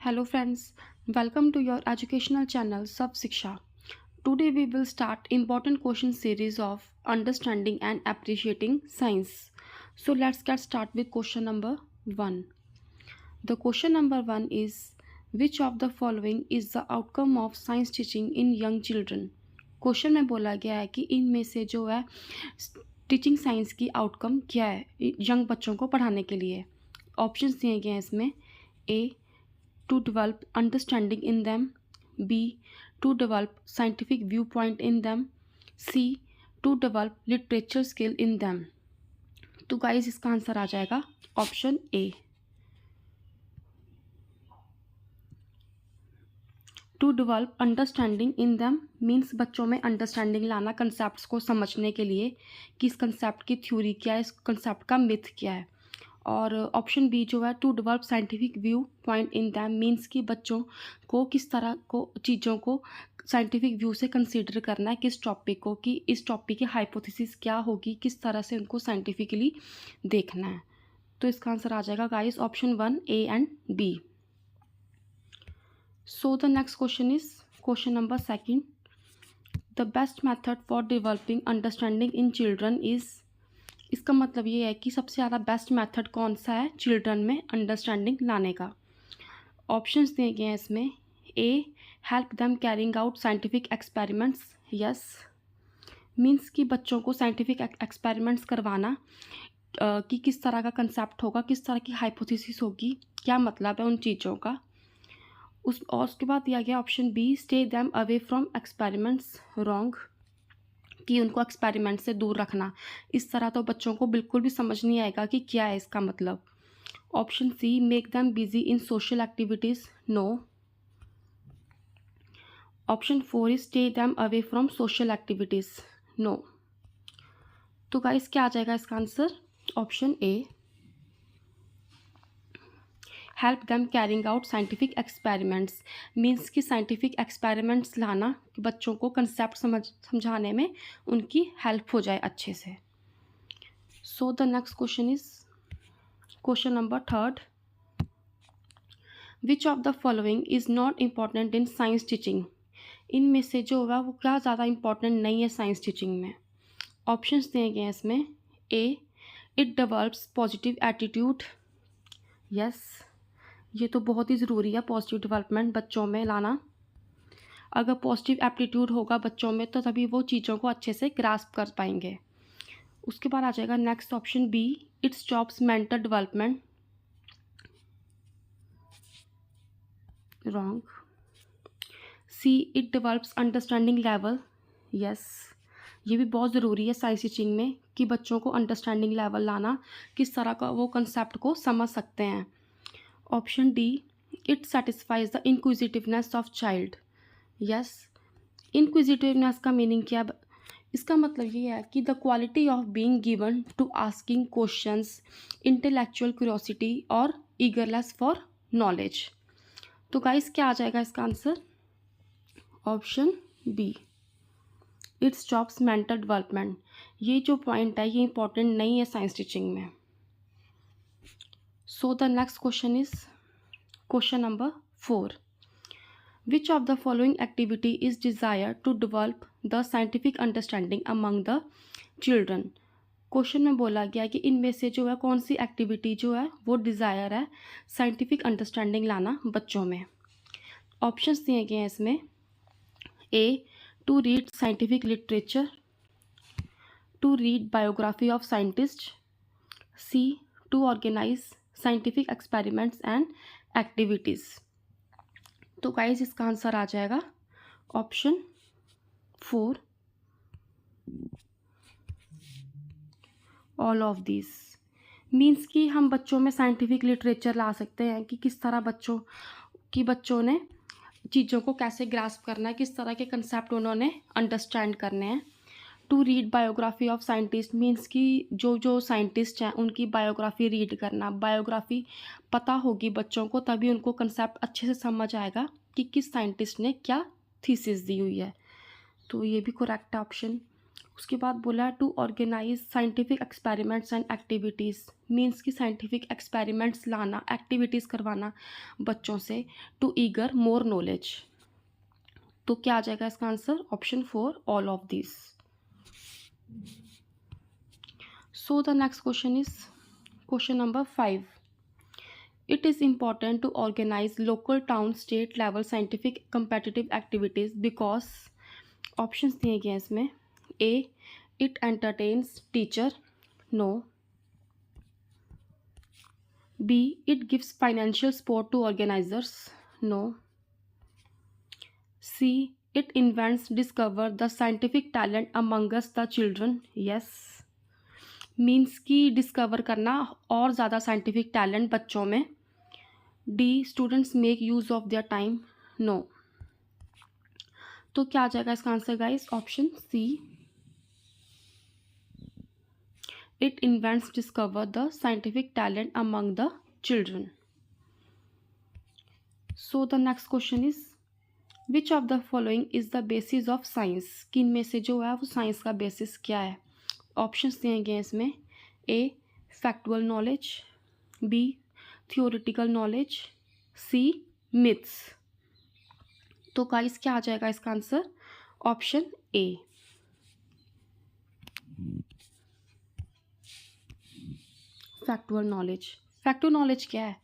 Hello friends, welcome to your educational channel Sub Shiksha. Today we will start important question series of understanding and appreciating science. So let's get start with question number 1. The question number 1 is, which of the following is the outcome of science teaching in young children? Question में बोला गया है कि इनमें से जो है teaching science की आउटकम क्या है यंग बच्चों को पढ़ाने के लिए। ऑप्शंस दिए गए हैं इसमें। ए, to develop understanding in them, B, to develop scientific viewpoint in them, C, to develop literature skill in them. तो गाइस इसका आंसर आ जाएगा option A, to develop understanding in them means बच्चों में अंडरस्टैंडिंग लाना कंसेप्ट को समझने के लिए कि इस कंसेप्ट की थ्योरी क्या है, इस कंसेप्ट का मिथ क्या है। और ऑप्शन बी जो है to develop scientific viewpoint in them means कि बच्चों को किस तरह को चीज़ों को साइंटिफिक व्यू से कंसीडर करना है, किस टॉपिक को, कि इस टॉपिक की हाइपोथेसिस क्या होगी, किस तरह से उनको साइंटिफिकली देखना है। तो इसका आंसर आ जाएगा guys option 1 A and B. So the next question is question number 2. The best method for developing understanding in children is, इसका मतलब ये है कि सबसे ज़्यादा बेस्ट मेथड कौन सा है चिल्ड्रन में अंडरस्टैंडिंग लाने का। ऑप्शंस दिए गए हैं इसमें। A, help them carrying out scientific experiments, yes means कि बच्चों को साइंटिफिक एक्सपेरिमेंट्स करवाना कि किस तरह का कंसेप्ट होगा, किस तरह की हाइपोथेसिस होगी, क्या मतलब है उन चीज़ों का। और उसके बाद दिया गया option B, stay them away from experiments, wrong कि उनको एक्सपेरिमेंट से दूर रखना। इस तरह तो बच्चों को बिल्कुल भी समझ नहीं आएगा कि क्या है इसका मतलब। Option C, make them busy in social activities, no. Option 4 is stay them away from social activities, no. तो गाइस क्या आ जाएगा इसका answer option A, help them carrying out scientific experiments means कि साइंटिफिक एक्सपेरिमेंट्स लाना कि बच्चों को कंसेप्ट समझाने में उनकी हेल्प हो जाए अच्छे से। सो the next question is question number 3. Which of the following is not important in science teaching, इनमें से जो होगा वो क्या ज़्यादा इम्पॉर्टेंट नहीं है साइंस टीचिंग में। ऑप्शंस दिए गए हैं इसमें। A, it develops positive attitude, yes ये तो बहुत ही ज़रूरी है पॉजिटिव डेवलपमेंट बच्चों में लाना। अगर पॉजिटिव एप्टीट्यूड होगा बच्चों में तो तभी वो चीज़ों को अच्छे से ग्रास्प कर पाएंगे। उसके बाद आ जाएगा next option B, it stops mental development, wrong. C, it develops understanding level, yes ये भी बहुत ज़रूरी है साइंस टीचिंग में कि बच्चों को अंडरस्टैंडिंग लेवल लाना, किस तरह का वो कंसेप्ट को समझ सकते हैं। Option D, it satisfies the inquisitiveness of child, yes inquisitiveness का मीनिंग क्या, इसका मतलब ये है कि the quality of being given to asking questions, intellectual curiosity और ईगरनेस फॉर नॉलेज। तो गाइस क्या आ जाएगा इसका answer option B, it stops mental development. ये जो पॉइंट है ये इंपॉर्टेंट नहीं है साइंस टीचिंग में। So the next question is question number 4. Which of the following activity is desired to develop the scientific understanding among the children? Question में बोला गया कि इनमें से जो है कौन सी एक्टिविटी जो है वो डिज़ायर है साइंटिफिक अंडरस्टैंडिंग लाना बच्चों में। ऑप्शंस दिए गए हैं इसमें। A, to read scientific literature, to read biography of scientist, C, to organise scientific experiments and activities. तो गाइस इसका आंसर आ जाएगा option 4, all of this means कि हम बच्चों में साइंटिफिक लिटरेचर ला सकते हैं कि किस तरह बच्चों ने चीज़ों को कैसे ग्रास्प करना है, किस तरह के कंसेप्ट उन्होंने अंडरस्टैंड करने हैं। To read biography of scientist means कि जो साइंटिस्ट हैं उनकी बायोग्राफी रीड करना, बायोग्राफी पता होगी बच्चों को तभी उनको कंसेप्ट अच्छे से समझ आएगा कि किस साइंटिस्ट ने क्या थीसिस दी हुई है। तो ये भी करेक्ट ऑप्शन। उसके बाद बोला to organise scientific experiments and activities, means कि साइंटिफिक एक्सपेरिमेंट्स लाना, एक्टिविटीज़ करवाना बच्चों से, टू ईगर मोर नॉलेज। तो क्या आ जाएगा इसका answer? Option 4 all of this. So the next question is question number 5। It is important to organize local, town, state level scientific competitive activities because options दिए गए हैं इसमें। A, it entertains teacher, no. B, it gives financial support to organizers, no. C, it invents, discover the scientific talent amongst the children, yes. Means कि discover करना और ज़्यादा scientific talent बच्चों में। D, students make use of their time, no. तो क्या आ जाएगा इसका answer guys? Option C, it invents, discover the scientific talent among the children. So the next question is which of the following is the basis of science, किन में से जो है वो साइंस का बेसिस क्या है? ऑप्शंस दिए गए हैं इसमें। A, factual knowledge, B, theoretical knowledge, C, myths. तो गाइस क्या आ जाएगा इसका answer? Option A. Factual knowledge. Factual knowledge क्या है?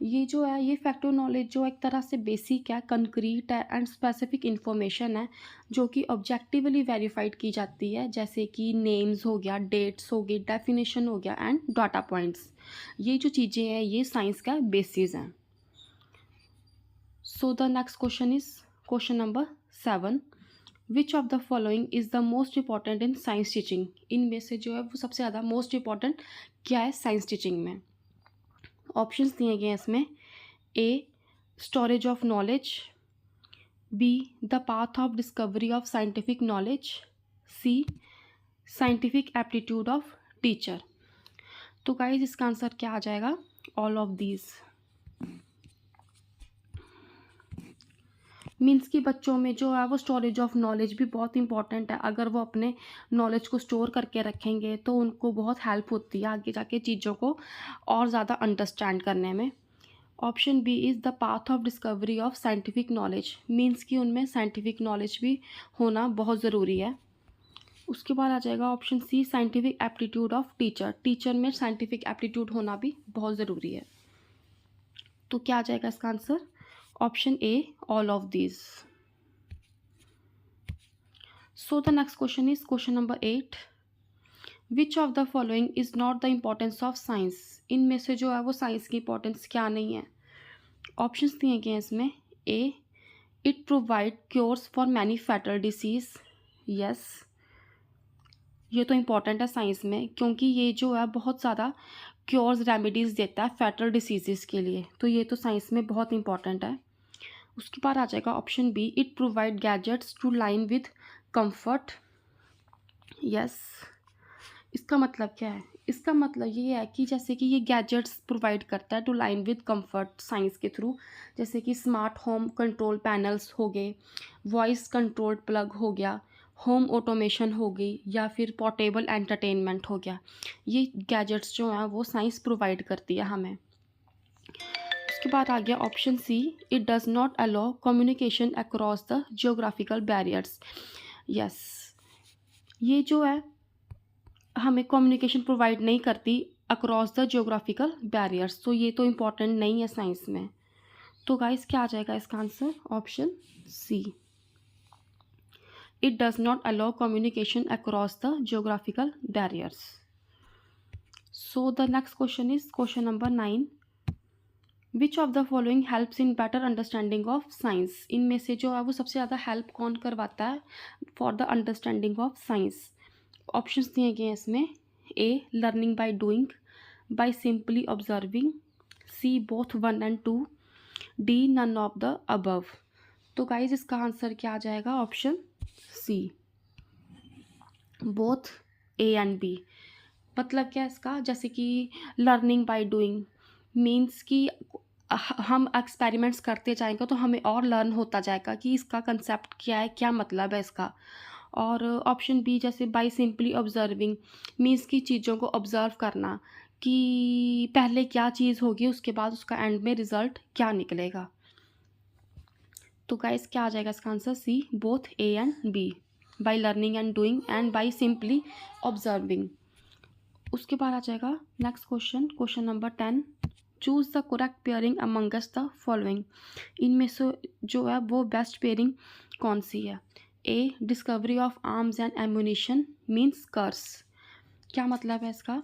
ये जो है ये फैक्चुअल नॉलेज जो एक तरह से बेसिक है, कंक्रीट है एंड स्पेसिफिक इन्फॉर्मेशन है जो कि ऑब्जेक्टिवली वेरीफाइड की जाती है, जैसे कि नेम्स हो गया, डेट्स हो गई, डेफिनेशन हो गया एंड डाटा पॉइंट्स। ये जो चीज़ें हैं ये साइंस का बेसिस हैं। सो the next question is question number 7। Which of the following is the most important in science teaching, इनमें से जो है वो सबसे ज़्यादा मोस्ट इंपॉर्टेंट क्या है साइंस टीचिंग में? ऑप्शंस दिए गए हैं इसमें। A, storage of knowledge, B, the path of discovery of scientific knowledge, C, scientific aptitude of teacher. तो गाइस इसका आंसर क्या आ जाएगा? All of these. मीन्स कि बच्चों में जो है वो स्टोरेज ऑफ नॉलेज भी बहुत इंपॉर्टेंट है। अगर वो अपने नॉलेज को स्टोर करके रखेंगे तो उनको बहुत हेल्प होती है आगे जाके चीज़ों को और ज़्यादा अंडरस्टैंड करने में। Option B is the path of discovery of scientific knowledge, means कि उनमें साइंटिफिक नॉलेज भी होना बहुत ज़रूरी है। उसके बाद आ जाएगा option C, scientific aptitude of teacher, teacher में साइंटिफिक एप्टीट्यूड होना भी बहुत ज़रूरी है। तो क्या आ जाएगा इसका answer? Option A, all of these. So the next question is question number 8। Which of the following is not the importance of science, इनमें से जो है वो साइंस की इंपॉर्टेंस क्या नहीं है? ऑप्शंस दिए गए हैं इसमें। A, it provide cures for many fatal disease, yes, ये तो इम्पॉर्टेंट है साइंस में क्योंकि ये जो है बहुत ज़्यादा क्योर्स रेमेडीज़ देता है फैटल डिसीज़ के लिए, तो ये तो साइंस में बहुत इंपॉर्टेंट है। उसके बाद आ जाएगा option B, it provide gadgets to line with comfort, yes. इसका मतलब क्या है? इसका मतलब ये है कि जैसे कि ये गैजेट्स प्रोवाइड करता है to line with comfort science के थ्रू, जैसे कि स्मार्ट होम कंट्रोल पैनल्स हो गए, वॉइस कंट्रोल्ड प्लग हो गया, होम ऑटोमेशन हो गई, या फिर पोर्टेबल एंटरटेनमेंट हो गया। ये गैजेट्स जो हैं वो साइंस प्रोवाइड करती है हमें। उसके बाद आ गया option C, it does not allow communication across the geographical barriers, yes. ये जो है हमें कम्युनिकेशन प्रोवाइड नहीं करती अक्रॉस द जियोग्राफिकल बैरियर्स, तो ये तो इम्पॉर्टेंट नहीं है साइंस में। तो गाइस क्या आ जाएगा इसका answer? Option C, it does not allow communication across the geographical barriers. So the next question is question number 9। Which of the following helps in better understanding of science, इनमें से जो है वो सबसे ज़्यादा हेल्प कौन करवाता है for the understanding of science? Options दिए गए हैं इसमें। A, learning by doing, by simply observing, C, both 1 and 2, D, none of the above. तो गाइज इसका आंसर क्या आ जाएगा? Option C, both A and B. मतलब क्या इसका? जैसे कि लर्निंग बाय डूइंग मीन्स कि हम एक्सपेरिमेंट्स करते जाएंगे तो हमें और लर्न होता जाएगा कि इसका कंसेप्ट क्या है, क्या मतलब है इसका। और ऑप्शन बी जैसे बाय सिंपली ऑब्जर्विंग मीन्स की चीज़ों को ऑब्ज़र्व करना कि पहले क्या चीज़ होगी उसके बाद उसका एंड में रिज़ल्ट क्या निकलेगा। तो गाइस क्या आ जाएगा इसका answer C, both A and B, by learning and doing and by simply observing. उसके बाद आ जाएगा next question, question number 10, choose the correct pairing amongst the following. इनमें से जो है वो बेस्ट पेयरिंग कौन सी है। A, discovery of arms and ammunition means curse. क्या मतलब है इसका,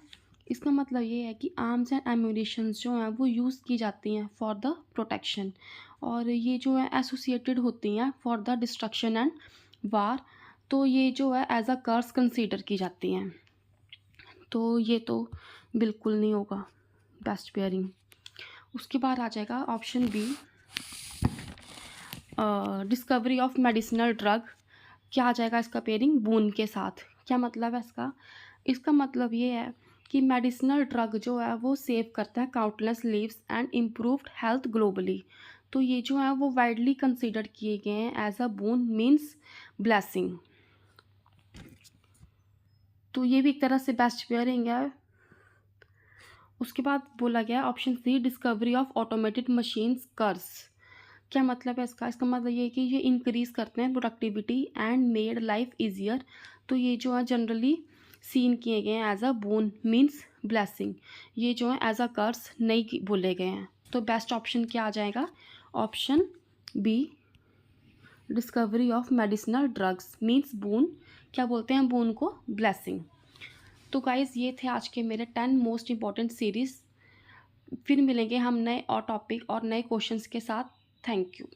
इसका मतलब ये है कि आर्म्स एंड एम्यूनिशंस जो हैं वो यूज़ की जाती हैं फॉर द प्रोटेक्शन, और ये जो है एसोसिएटेड होती हैं फॉर द डिस्ट्रक्शन एंड वार, तो ये जो है एज अ कर्स कंसीडर की जाती हैं। तो ये तो बिल्कुल नहीं होगा बेस्ट पेयरिंग। उसके बाद आ जाएगा option B, discovery of medicinal drug. क्या आ जाएगा इसका पेयरिंग, बून के साथ। क्या मतलब है इसका, इसका मतलब ये है कि मेडिसिनल ड्रग जो है वो सेव करता है countless leaves and improved health globally. तो ये जो है वो वाइडली कंसीडर किए गए हैं as a boon means blessing. तो ये भी एक तरह से बेस्ट पेयरिंग है। उसके बाद बोला गया option C, discovery of automated machines curse. क्या मतलब है इसका, इसका मतलब ये है कि ये इंक्रीज़ करते हैं productivity and made life easier. तो ये जो है जनरली सीन किए गए हैं as a boon means blessing, ये जो है एज अ कर्स नहीं बोले गए हैं। तो बेस्ट ऑप्शन क्या आ जाएगा, option B, discovery of medicinal drugs means boon, क्या बोलते हैं बून को, ब्लेसिंग। तो गाइज़ ये थे आज के मेरे 10 मोस्ट इंपॉर्टेंट सीरीज़। फिर मिलेंगे हम नए और टॉपिक और नए क्वेश्चंस के साथ। Thank you.